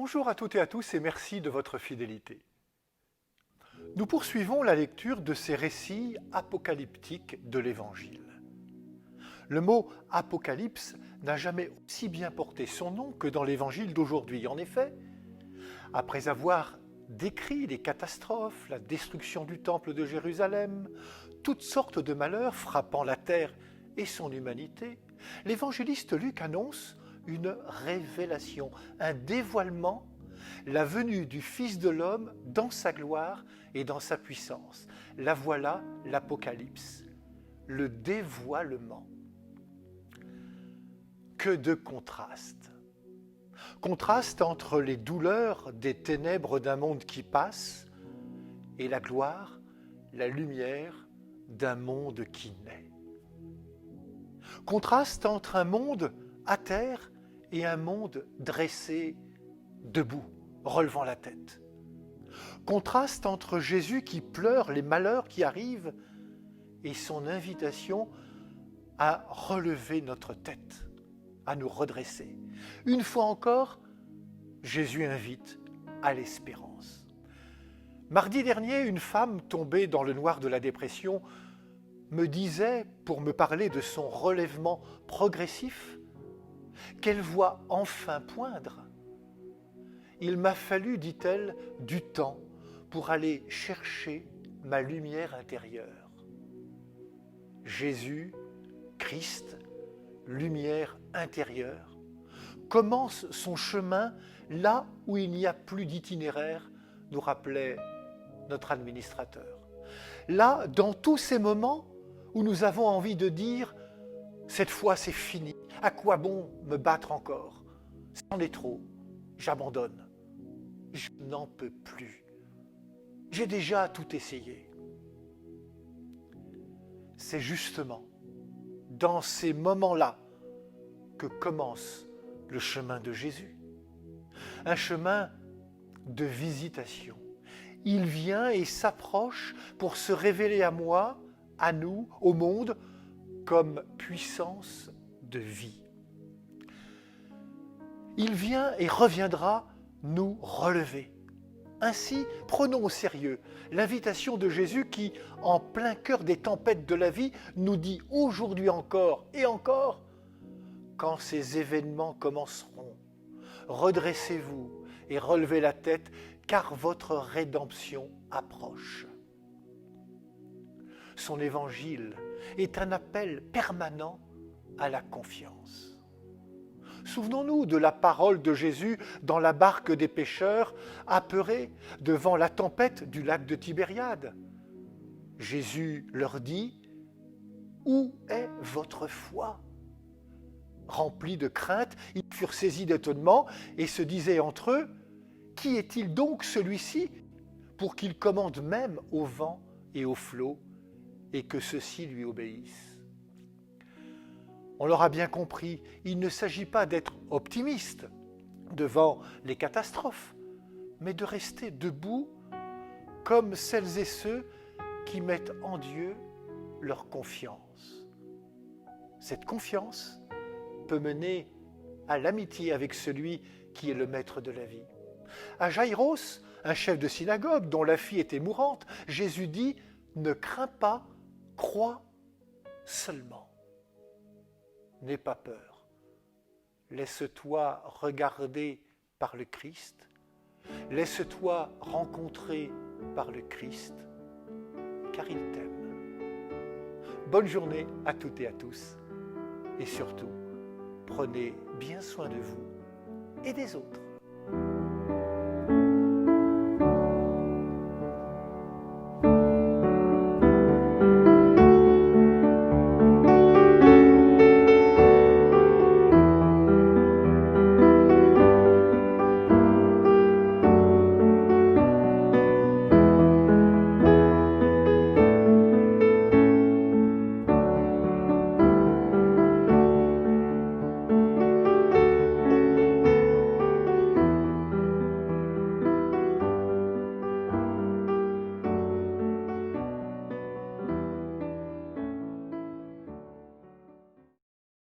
Bonjour à toutes et à tous et merci de votre fidélité. Nous poursuivons la lecture de ces récits apocalyptiques de l'Évangile. Le mot apocalypse n'a jamais aussi bien porté son nom que dans l'Évangile d'aujourd'hui. En effet, après avoir décrit les catastrophes, la destruction du temple de Jérusalem, toutes sortes de malheurs frappant la terre et son humanité, l'évangéliste Luc annonce une révélation, un dévoilement, la venue du Fils de l'homme dans sa gloire et dans sa puissance. La voilà l'Apocalypse, le dévoilement. Que de contrastes! Contraste entre les douleurs des ténèbres d'un monde qui passe et la gloire, la lumière d'un monde qui naît. Contraste entre un monde à terre et un monde dressé, debout, relevant la tête. Contraste entre Jésus qui pleure les malheurs qui arrivent et son invitation à relever notre tête, à nous redresser. Une fois encore, Jésus invite à l'espérance. Mardi dernier, une femme tombée dans le noir de la dépression me disait, pour me parler de son relèvement progressif, qu'elle voit enfin poindre. Il m'a fallu, dit-elle, du temps pour aller chercher ma lumière intérieure. Jésus, Christ, lumière intérieure, commence son chemin là où il n'y a plus d'itinéraire, nous rappelait notre administrateur. Là, dans tous ces moments où nous avons envie de dire « cette fois c'est fini, à quoi bon me battre encore? C'en est trop, j'abandonne, je n'en peux plus, j'ai déjà tout essayé ». C'est justement dans ces moments-là que commence le chemin de Jésus. Un chemin de visitation. Il vient et s'approche pour se révéler à moi, à nous, au monde, comme puissance de vie. Il vient et reviendra nous relever. Ainsi, prenons au sérieux l'invitation de Jésus qui, en plein cœur des tempêtes de la vie, nous dit aujourd'hui encore et encore, quand ces événements commenceront, redressez-vous et relevez la tête, car votre rédemption approche. Son évangile est un appel permanent à la confiance. Souvenons-nous de la parole de Jésus dans la barque des pêcheurs, apeurés devant la tempête du lac de Tibériade. Jésus leur dit « Où est votre foi ?» Remplis de crainte, ils furent saisis d'étonnement et se disaient entre eux « Qui est-il donc celui-ci pour qu'il commande même au vent et aux flots et que ceux-ci lui obéissent ?» On l'aura bien compris, il ne s'agit pas d'être optimiste devant les catastrophes, mais de rester debout comme celles et ceux qui mettent en Dieu leur confiance. Cette confiance peut mener à l'amitié avec celui qui est le maître de la vie. À Jaïros, un chef de synagogue dont la fille était mourante, Jésus dit « Ne crains pas, crois seulement. N'aie pas peur. Laisse-toi regarder par le Christ. Laisse-toi rencontrer par le Christ, car il t'aime. » Bonne journée à toutes et à tous. Et surtout, prenez bien soin de vous et des autres.